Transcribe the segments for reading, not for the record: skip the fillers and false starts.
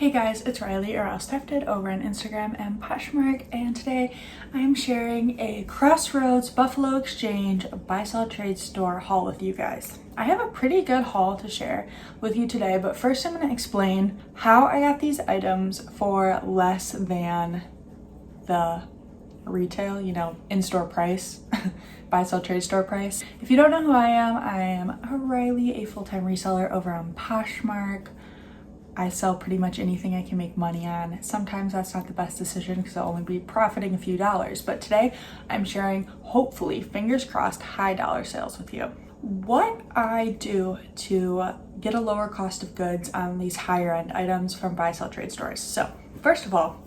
Hey guys, it's Riley or else Thrifted over on Instagram and Poshmark, and today I'm sharing a Crossroads Buffalo Exchange buy-sell trade store haul with you guys. I have a pretty good haul to share with you today, but first I'm going to explain how I got these items for less than the retail, in-store price, buy-sell trade store price. If you don't know who I am a Riley, a full-time reseller over on Poshmark. I sell pretty much anything I can make money on. Sometimes that's not the best decision because I'll only be profiting a few dollars, but today I'm sharing, hopefully, fingers crossed, high dollar sales with you. What I do to get a lower cost of goods on these higher end items from buy-sell trade stores. So first of all,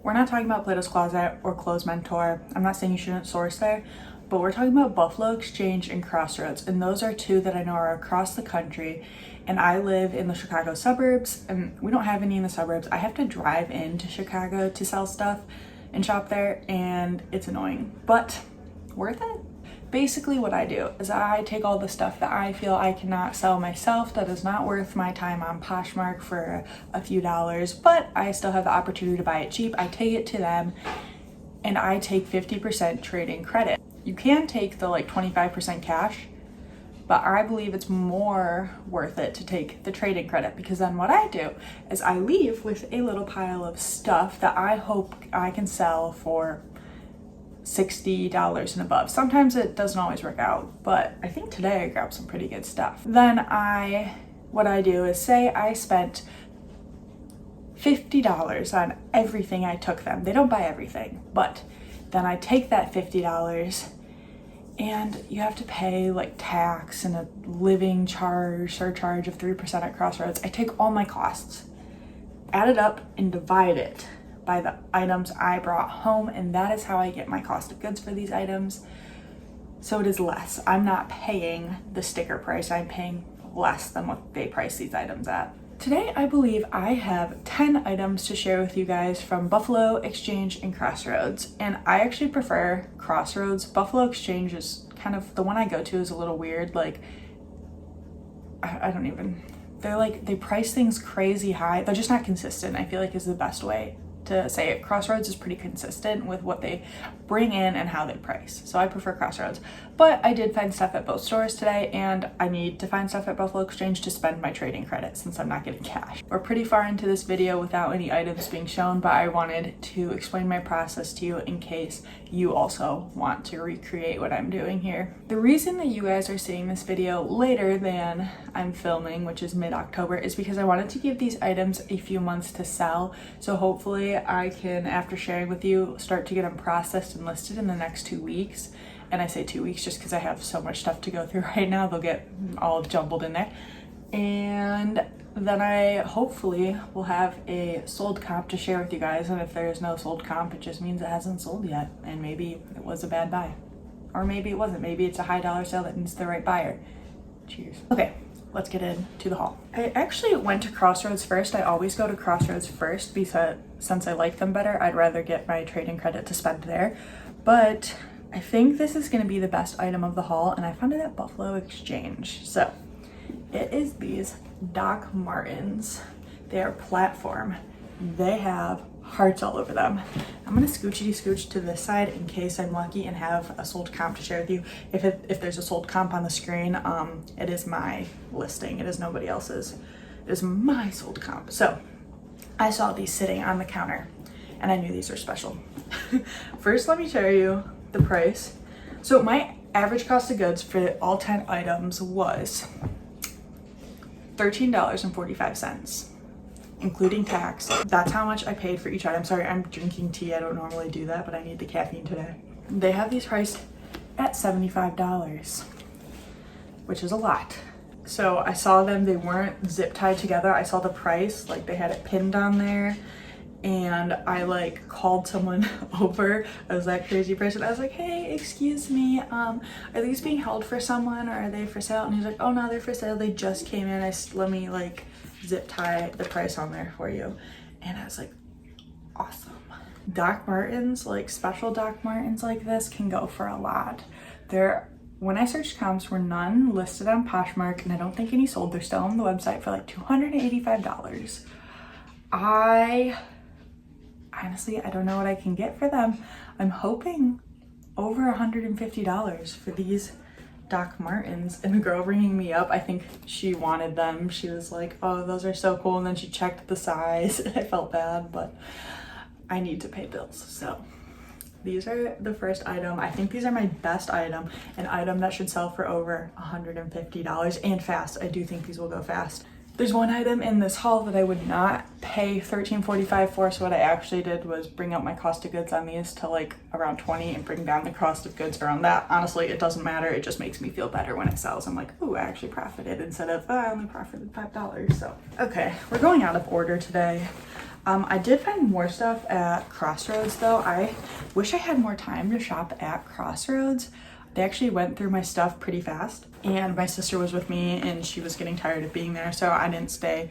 we're not talking about Plato's Closet or Clothes Mentor. I'm not saying you shouldn't source there, but we're talking about Buffalo Exchange and Crossroads, and those are two that I know are across the country. And I live in the Chicago suburbs, and we don't have any in the suburbs. I have to drive into Chicago to sell stuff and shop there, and it's annoying, but worth it. Basically what I do is I take all the stuff that I feel I cannot sell myself, that is not worth my time on Poshmark for a few dollars, but I still have the opportunity to buy it cheap. I take it to them, and I take 50% trading credit. You can take the 25% cash, but I believe it's more worth it to take the trading credit, because then what I do is I leave with a little pile of stuff that I hope I can sell for $60 and above. Sometimes it doesn't always work out, but I think today I grabbed some pretty good stuff. Then what I do is say I spent $50 on everything I took them. They don't buy everything, but then I take that $50 and you have to pay tax and a living surcharge of 3% at Crossroads. I take all my costs, add it up, and divide it by the items I brought home, and that is how I get my cost of goods for these items. So it is less. I'm not paying the sticker price. I'm paying less than what they price these items at. Today, I believe I have 10 items to share with you guys from Buffalo Exchange and Crossroads, and I actually prefer Crossroads. Buffalo Exchange is kind of the one I go to is a little weird. They price things crazy high. They're just not consistent, I feel like is the best way to say it. Crossroads is pretty consistent with what they bring in and how they price. So I prefer Crossroads. But I did find stuff at both stores today, and I need to find stuff at Buffalo Exchange to spend my trading credit since I'm not getting cash. We're pretty far into this video without any items being shown, but I wanted to explain my process to you in case you also want to recreate what I'm doing here. The reason that you guys are seeing this video later than I'm filming, which is mid-October, is because I wanted to give these items a few months to sell. So hopefully I can, after sharing with you, start to get them processed and listed in the next 2 weeks. And I say 2 weeks just because I have so much stuff to go through right now. They'll get all jumbled in there. And then I hopefully will have a sold comp to share with you guys. And if there's no sold comp, it just means it hasn't sold yet. And maybe it was a bad buy. Or maybe it wasn't. Maybe it's a high dollar sale that needs the right buyer. Cheers. Okay, let's get into the haul. I actually went to Crossroads first. I always go to Crossroads first because since I like them better, I'd rather get my trading credit to spend there. But I think this is going to be the best item of the haul, and I found it at Buffalo Exchange. So it is these Doc Martens. They are platform. They have hearts all over them. I'm going to scooch to this side in case I'm lucky and have a sold comp to share with you. If there's a sold comp on the screen, it is my listing. It is nobody else's. It is my sold comp. So I saw these sitting on the counter, and I knew these were special. First, let me show you the price. So my average cost of goods for all 10 items was $13.45, including tax. That's how much I paid for each item. Sorry, I'm drinking tea. I don't normally do that, but I need the caffeine today. They have these priced at $75, which is a lot. So I saw them, they weren't zip tied together. I saw the price, they had it pinned on there. And I called someone over. I was that crazy person. I was like, hey, excuse me, are these being held for someone or are they for sale? And he's like, oh no, they're for sale. They just came in. Let me zip tie the price on there for you. And I was like, awesome. Doc Martens, special Doc Martens like this can go for a lot. When I searched comps, were none listed on Poshmark, and I don't think any sold. They're still on the website for $285. Honestly, I don't know what I can get for them. I'm hoping over $150 for these Doc Martens. And the girl ringing me up, I think she wanted them. She was like, oh, those are so cool. And then she checked the size. I felt bad, but I need to pay bills. So these are the first item. I think these are my best item, an item that should sell for over $150 and fast. I do think these will go fast. There's one item in this haul that I would not pay $13.45 for, so what I actually did was bring up my cost of goods on these to like around 20 and bring down the cost of goods around that. Honestly, it doesn't matter. It just makes me feel better when it sells. I'm like, ooh, I actually profited instead of, oh, I only profited $5. So, okay, we're going out of order today. I did find more stuff at Crossroads though. I wish I had more time to shop at Crossroads. They actually went through my stuff pretty fast, and my sister was with me and she was getting tired of being there, so I didn't stay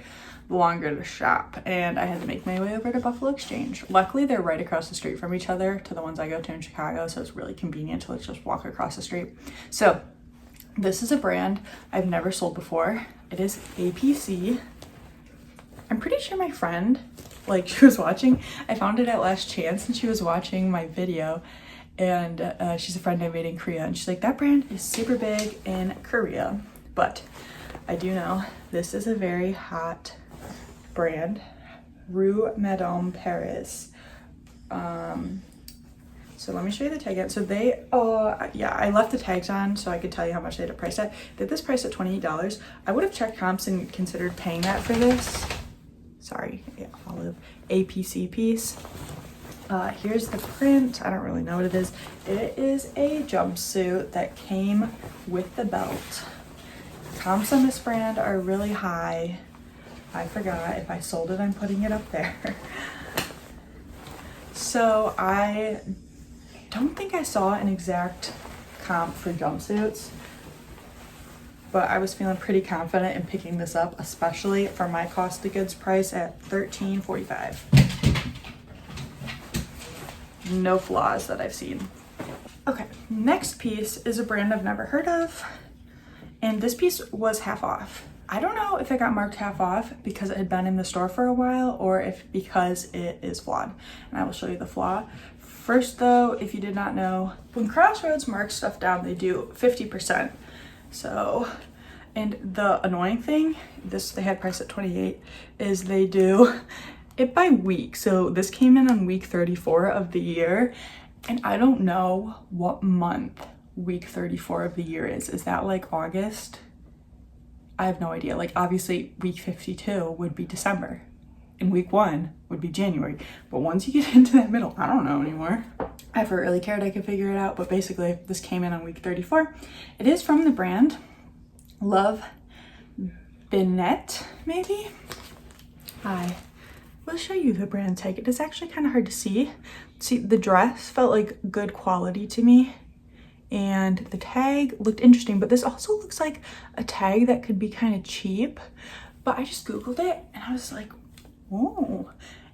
longer to shop and I had to make my way over to Buffalo Exchange. Luckily, they're right across the street from each other to the ones I go to in Chicago, so it's really convenient to just walk across the street. So this is a brand I've never sold before. It is APC. I'm pretty sure my friend, like, she was watching, I found it at Last Chance and she was watching my video, and she's a friend I made in Korea, and she's like, that brand is super big in Korea. But I do know this is a very hot brand, Rue Madame Paris. So let me show you the tag again. So they, yeah, I left the tags on so I could tell you how much they had it priced at. They had this price at $28. I would have checked comps and considered paying that for this. Sorry, yeah, olive APC piece. Here's the print. I don't really know what it is. It is a jumpsuit that came with the belt. Comps on this brand are really high. I forgot, if I sold it, I'm putting it up there. So I don't think I saw an exact comp for jumpsuits, but I was feeling pretty confident in picking this up, especially for my cost of goods price at $13.45. No flaws that I've seen. Okay, next piece is a brand I've never heard of, and this piece was half off. I don't know if it got marked half off because it had been in the store for a while or if because it is flawed, and I will show you the flaw. First though, if you did not know, when Crossroads marks stuff down, they do 50%. So, and the annoying thing, this they had priced at 28, is they do it by week. So this came in on week 34 of the year, and I don't know what month week 34 of the year is. Is that like August? I have no idea. Like, obviously week 52 would be December and week 1 would be January, but once you get into that middle, I don't know anymore. I never really cared, I could figure it out, but basically this came in on week 34. It is from the brand Love Benette, maybe? I will show you the brand tag. It is actually kind of hard to see. See, the dress felt like good quality to me, and the tag looked interesting, but this also looks like a tag that could be kind of cheap. But I just Googled it and I was like, oh.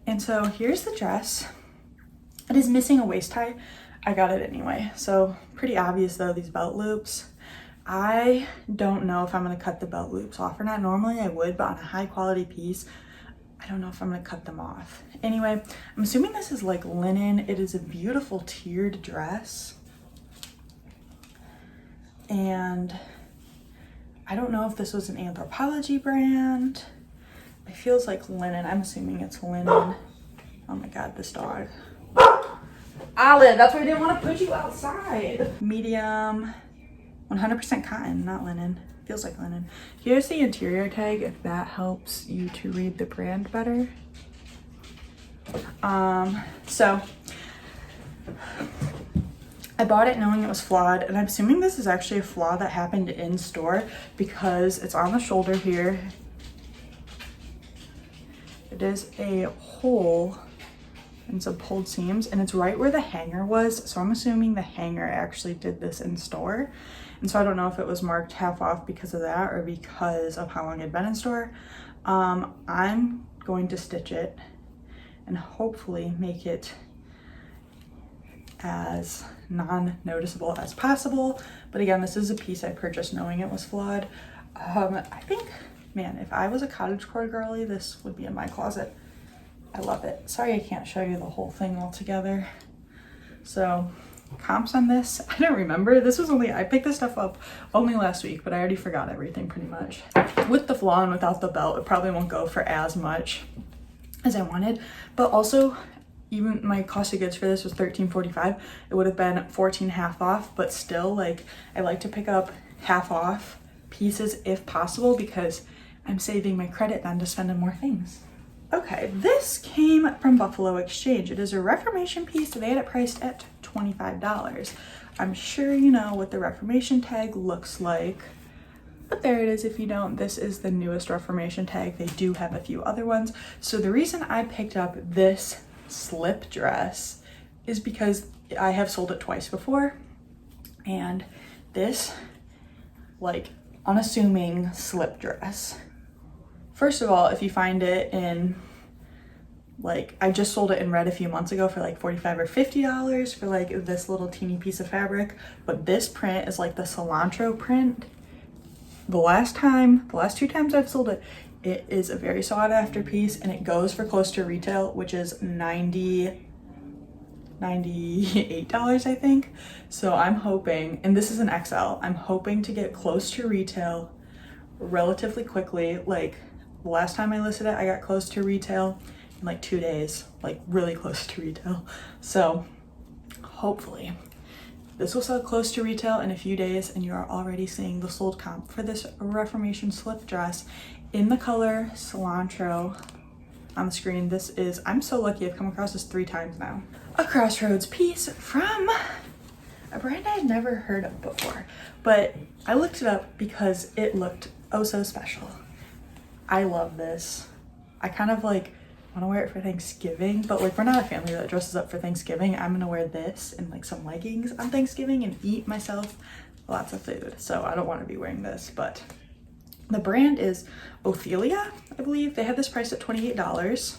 And so here's the dress. It is missing a waist tie. I got it anyway. So pretty obvious though, these belt loops. I don't know if I'm gonna cut the belt loops off or not. Normally I would, but on a high quality piece, I don't know if I'm gonna cut them off. Anyway, I'm assuming this is like linen. It is a beautiful tiered dress. And I don't know if this was an Anthropologie brand. It feels like linen. I'm assuming it's linen. Oh my God, this dog. Olive, that's why I didn't want to put you outside. Medium, 100% cotton, not linen. Feels like linen. Here's the interior tag if that helps you to read the brand better. So I bought it knowing it was flawed, and I'm assuming this is actually a flaw that happened in store because it's on the shoulder here. It is a hole and some pulled seams, and it's right where the hanger was, so I'm assuming the hanger actually did this in store. And so I don't know if it was marked half off because of that or because of how long it'd been in store. I'm going to stitch it and hopefully make it as non-noticeable as possible. But again, this is a piece I purchased knowing it was flawed. I think, man, if I was a cottagecore girly, this would be in my closet. I love it. Sorry I can't show you the whole thing all together. So comps on this, I don't remember. I picked this stuff up only last week, but I already forgot everything pretty much. With the flaw and without the belt, it probably won't go for as much as I wanted, but also even my cost of goods for this was $13.45. It would have been 14 half off, but still, like, I like to pick up half off pieces if possible because I'm saving my credit then to spend on more things. Okay, this came from Buffalo Exchange. It is a Reformation piece. They had it priced at $25. I'm sure you know what the Reformation tag looks like, but there it is if you don't. This is the newest Reformation tag. They do have a few other ones. So the reason I picked up this slip dress is because I have sold it twice before, and this, like, unassuming slip dress. First of all, if you find it in, like, I just sold it in red a few months ago for like $45 or $50 for like this little teeny piece of fabric, but this print is like the cilantro print. The last two times I've sold it, it is a very sought after piece, and it goes for close to retail, which is $98, I think. So I'm hoping, and this is an XL, I'm hoping to get close to retail relatively quickly. Like, the last time I listed it, I got close to retail in like 2 days, like really close to retail. So hopefully this will sell close to retail in a few days, and you are already seeing the sold comp for this Reformation slip dress in the color cilantro on the screen. This is, I'm so lucky, I've come across this 3 times now. A Crossroads piece from a brand I'd never heard of before, but I looked it up because it looked oh so special. I love this. I kind of like want to wear it for Thanksgiving, but like, we're not a family that dresses up for Thanksgiving. I'm gonna wear this and like some leggings on Thanksgiving and eat myself lots of food, so I don't want to be wearing this. But the brand is Ophelia, I believe. They have this priced at $28.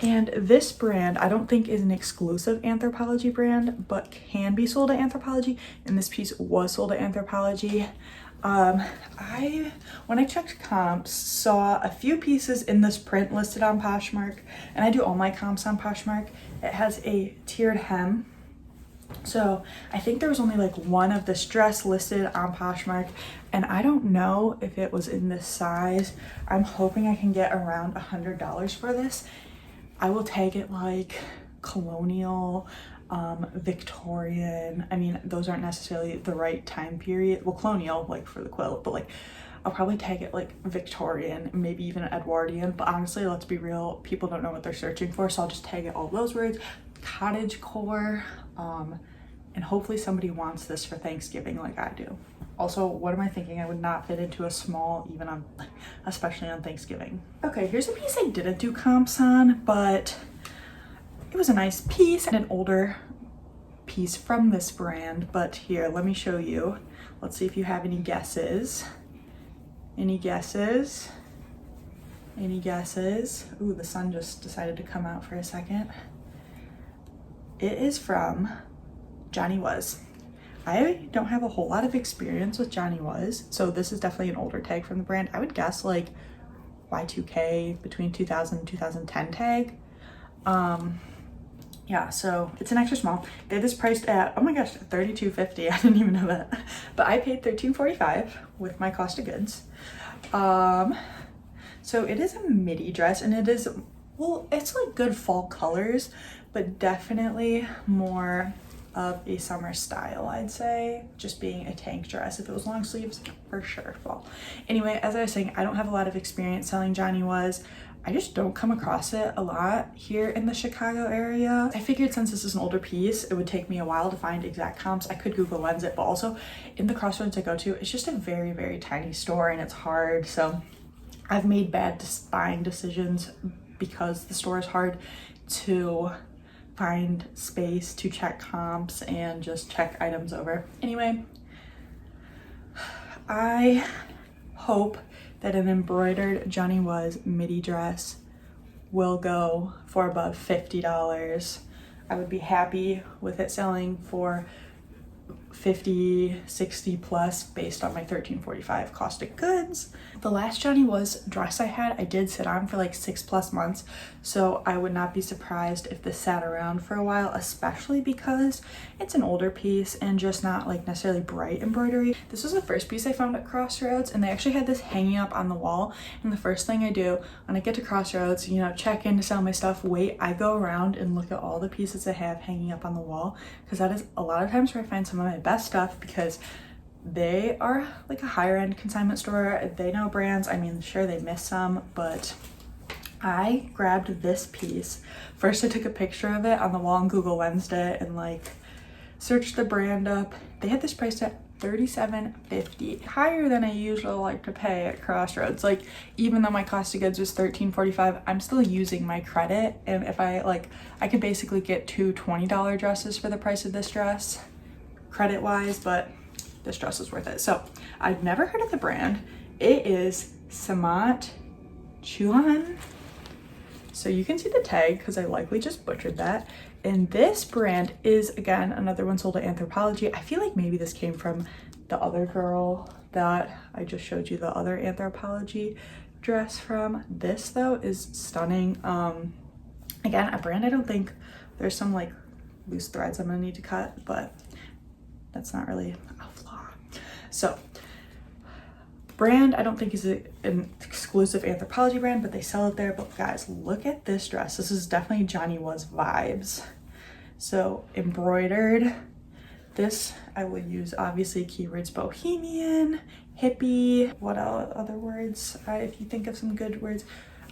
And this brand, I don't think is an exclusive Anthropologie brand, but can be sold at Anthropologie. And this piece was sold at Anthropologie. When I checked comps, saw a few pieces in this print listed on Poshmark, and I do all my comps on Poshmark. It has a tiered hem. So I think there was only like one of this dress listed on Poshmark, and I don't know if it was in this size. I'm hoping I can get around $100 for this. I will tag it like colonial, Victorian. I mean, those aren't necessarily the right time period. Well, colonial, like for the quilt, but like I'll probably tag it like Victorian, maybe even Edwardian. But honestly, let's be real, people don't know what they're searching for, so I'll just tag it all those words. Cottagecore, and hopefully somebody wants this for Thanksgiving like I do. Also, what am I thinking? I would not fit into a small, even on, especially on Thanksgiving. Okay, here's a piece I didn't do comps on, but it was a nice piece and an older piece from this brand. But here, let me show you. Let's see if you have any guesses. Any guesses? Any guesses? Ooh, the sun just decided to come out for a second. It is from Johnny Was. I don't have a whole lot of experience with Johnny Was, so this is definitely an older tag from the brand. I would guess like Y2K, between 2000 and 2010 tag. Yeah, so it's an extra small. They have this priced at, oh my gosh, $32.50. I didn't even know that. But I paid $13.45 with my cost of goods. So it is a midi dress, and it is, well, it's like good fall colors, but definitely more of a summer style, I'd say, just being a tank dress. If it was long sleeves, for sure fall. Anyway, as I was saying, I don't have a lot of experience selling Johnny Was. I just don't come across it a lot here in the Chicago area. I figured since this is an older piece, it would take me a while to find exact comps. I could Google Lens it, but also in the Crossroads I go to, it's just a very, very tiny store, and it's hard. So I've made bad buying decisions because the store is hard to find space to check comps and just check items over. Anyway, I hope that an embroidered Johnny Was midi dress will go for above $50. I would be happy with it selling for 50, 60 plus based on my $13.45 cost of goods. The last Johnny Was dress I had, I did sit on for like 6+ months, so I would not be surprised if this sat around for a while, especially because it's an older piece and just not like necessarily bright embroidery. This was the first piece I found at Crossroads, and they actually had this hanging up on the wall. And the first thing I do when I get to Crossroads, you know, check in to sell my stuff, I go around and look at all the pieces I have hanging up on the wall, because that is a lot of times where I find some of my best stuff, because they are like a higher end consignment store. They know brands. I mean, sure, they miss some, but I grabbed this piece. First, I took a picture of it on the wall and Google Lensed it and like searched the brand up. They had this priced at $37.50, higher than I usually like to pay at Crossroads. Like, even though my cost of goods was $13.45, I'm still using my credit, and if I could basically get two $20 dresses for the price of this dress, credit wise, but this dress is worth it. So I've never heard of the brand. It is Samart Chuan. So you can see the tag because I likely just butchered that. And this brand is, again, another one sold at Anthropologie. I feel like maybe this came from the other girl that I just showed you the other Anthropologie dress from. This though is stunning. Again, a brand I don't think, there's some like loose threads I'm gonna need to cut, but that's not really a flaw. So brand I don't think is an exclusive Anthropologie brand, but they sell it there. But guys, look at this dress. This is definitely Johnny Was vibes. So embroidered. This I will use obviously keywords: bohemian, hippie, what other words, if you think of some good words.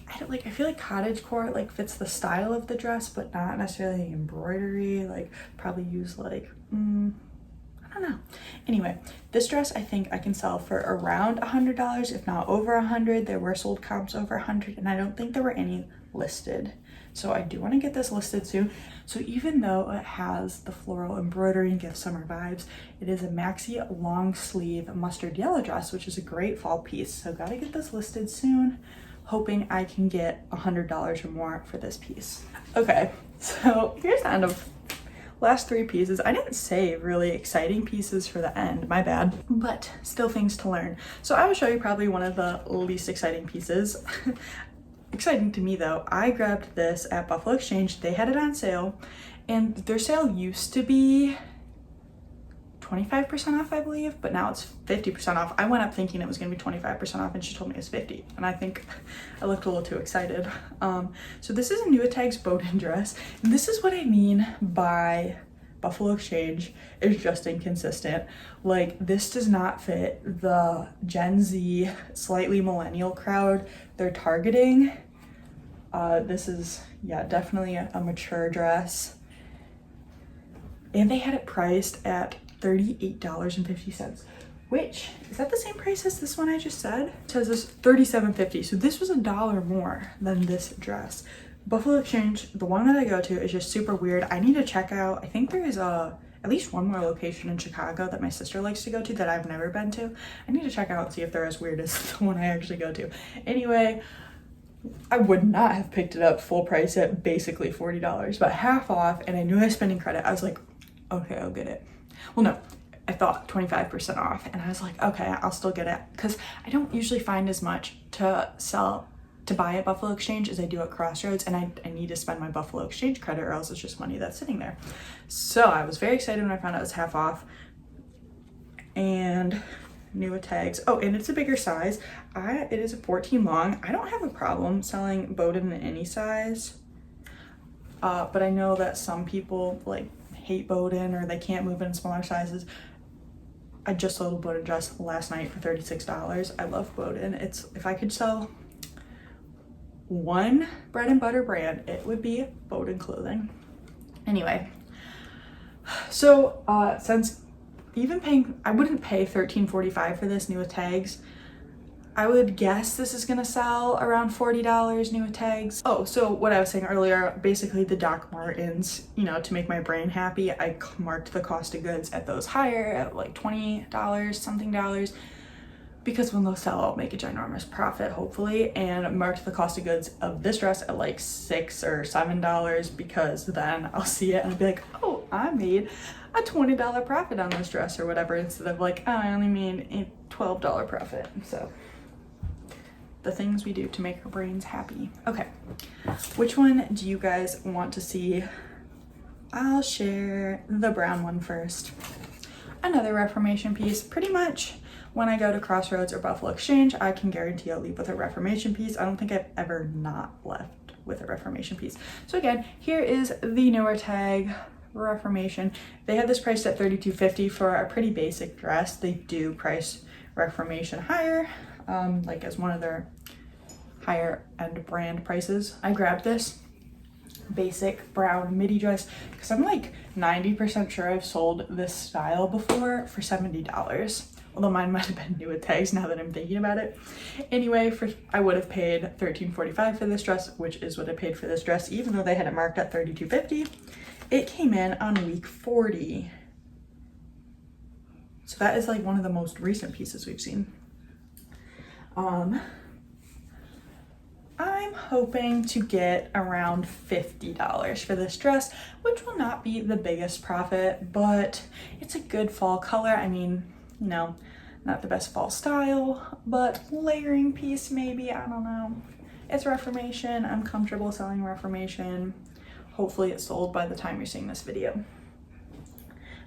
I feel like cottagecore like fits the style of the dress, but not necessarily the embroidery. Like probably use like I don't know. Anyway, this dress I think I can sell for around $100, if not over $100. There were sold comps over $100, and I don't think there were any listed. So I do want to get this listed soon. So even though it has the floral embroidery and gives summer vibes, it is a maxi long sleeve mustard yellow dress, which is a great fall piece. So gotta get this listed soon, hoping I can get $100 or more for this piece. Okay, so here's the end of last 3 pieces. I didn't save really exciting pieces for the end, my bad, but still things to learn. So I will show you probably one of the least exciting pieces. Exciting to me though, I grabbed this at Buffalo Exchange. They had it on sale, and their sale used to be 25% off, I believe, but now it's 50% off. I went up thinking it was gonna be 25% off, and she told me it's 50, and I think I looked a little too excited. So this is a New Tag's Bowden dress, and this is what I mean by Buffalo Exchange is just inconsistent. Like, this does not fit the Gen Z, slightly millennial crowd they're targeting. This is, yeah, definitely a mature dress, and they had it priced at $38.50, which is that the same price as this one I just said? It says this $37.50, so this was $1 more than this dress. Buffalo Exchange, the one that I go to, is just super weird. I need to check out, I think there is at least one more location in Chicago that my sister likes to go to that I've never been to. I need to check out and see if they're as weird as the one I actually go to. Anyway, I would not have picked it up full price at basically $40, but half off, and I knew I was spending credit. I was like, okay, I'll get it. Well, no, I thought 25% off, and I was like, okay, I'll still get it, because I don't usually find as much to buy at Buffalo Exchange as I do at Crossroads, and I need to spend my Buffalo Exchange credit, or else it's just money that's sitting there. So I was very excited when I found out it was half off, and new tags. Oh, and it's a bigger size. It is a 14 long. I don't have a problem selling Bowden in any size, but I know that some people like hate Bowden, or they can't move in smaller sizes. I just sold a Bowden dress last night for $36. I love Bowden. If I could sell one bread and butter brand, it would be Bowden clothing. Anyway, so since even I wouldn't pay $13.45 for this new with tags. I would guess this is gonna sell around $40 new with tags. Oh, so what I was saying earlier, basically the Doc Martens, you know, to make my brain happy, I marked the cost of goods at those higher, at like $20 something dollars, because when those sell, I'll make a ginormous profit, hopefully, and marked the cost of goods of this dress at like $6 or $7, because then I'll see it and I'll be like, oh, I made a $20 profit on this dress or whatever, instead of like, oh, I only made a $12 profit. So the things we do to make our brains happy. Okay, which one do you guys want to see? I'll share the brown one first. Another Reformation piece. Pretty much when I go to Crossroads or Buffalo Exchange, I can guarantee I'll leave with a Reformation piece. I don't think I've ever not left with a Reformation piece. So again, here is the newer tag, Reformation. They had this priced at $32.50 for a pretty basic dress. They do price Reformation higher, like as one of their higher end brand prices. I grabbed this basic brown midi dress because I'm like 90% sure I've sold this style before for $70. Although mine might have been new with tags now that I'm thinking about it. Anyway, I would have paid $13.45 for this dress, which is what I paid for this dress, even though they had it marked at $32.50. It came in on week 40. So that is like one of the most recent pieces we've seen. I'm hoping to get around $50 for this dress, which will not be the biggest profit, but it's a good fall color. I mean, you know, not the best fall style, but layering piece maybe, I don't know. It's Reformation. I'm comfortable selling Reformation. Hopefully it's sold by the time you're seeing this video.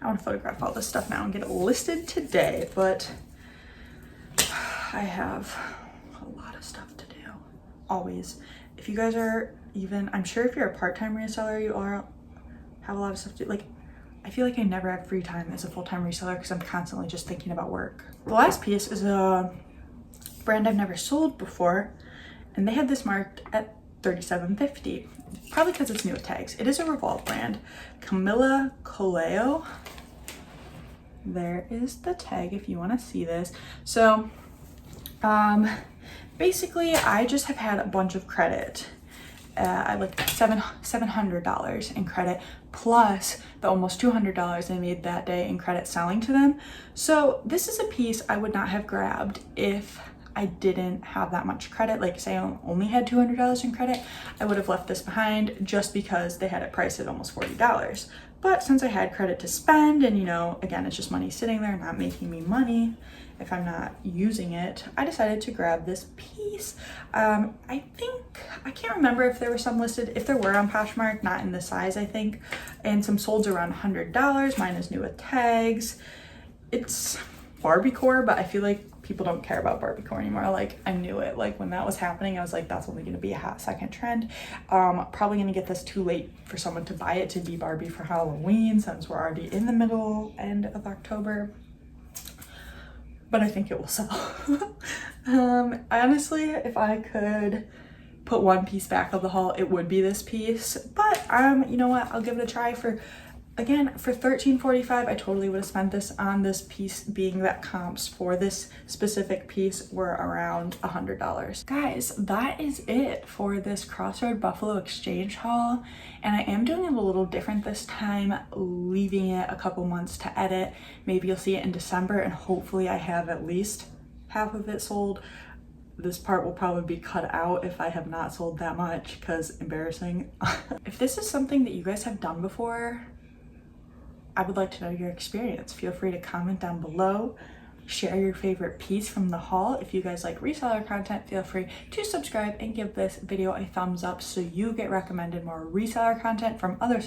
I want to photograph all this stuff now and get it listed today, but I have a lot of stuff to do. Always. If you guys are even, I'm sure if you're a part-time reseller, you have a lot of stuff to do. Like, I feel like I never have free time as a full-time reseller because I'm constantly just thinking about work. The last piece is a brand I've never sold before, and they had this marked at $37.50, probably because it's new with tags. It is a Revolve brand, Camilla Coleo. There is the tag if you want to see this. So, basically, I just have had a bunch of credit. I like $700 in credit, plus the almost $200 I made that day in credit selling to them. So this is a piece I would not have grabbed if I didn't have that much credit. Like, say I only had $200 in credit, I would have left this behind just because they had it priced at almost $40. But since I had credit to spend, and you know, again, it's just money sitting there, not making me money if I'm not using it, I decided to grab this piece. I can't remember if there were some listed, if there were on Poshmark, not in this size, I think, and some solds around $100. Mine is new with tags. It's Barbiecore, but I feel like people don't care about Barbiecore anymore. Like, I knew it. Like, when that was happening, I was like, that's only going to be a hot second trend. Probably going to get this too late for someone to buy it to be Barbie for Halloween, since we're already in the end of October. But I think it will sell. Honestly, if I could put one piece back of the haul, it would be this piece. But you know what? I'll give it a try. For $13.45, I totally would have spent this on this piece, being that comps for this specific piece were around $100. Guys, that is it for this Crossroad Buffalo Exchange haul. And I am doing it a little different this time, leaving it a couple months to edit. Maybe you'll see it in December, and hopefully I have at least half of it sold. This part will probably be cut out if I have not sold that much, because embarrassing. If this is something that you guys have done before, I would like to know your experience. Feel free to comment down below. Share your favorite piece from the haul. If you guys like reseller content, feel free to subscribe and give this video a thumbs up so you get recommended more reseller content from other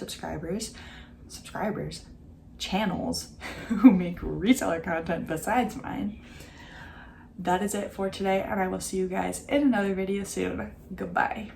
channels who make reseller content besides mine. That is it for today, and I will see you guys in another video soon. Goodbye.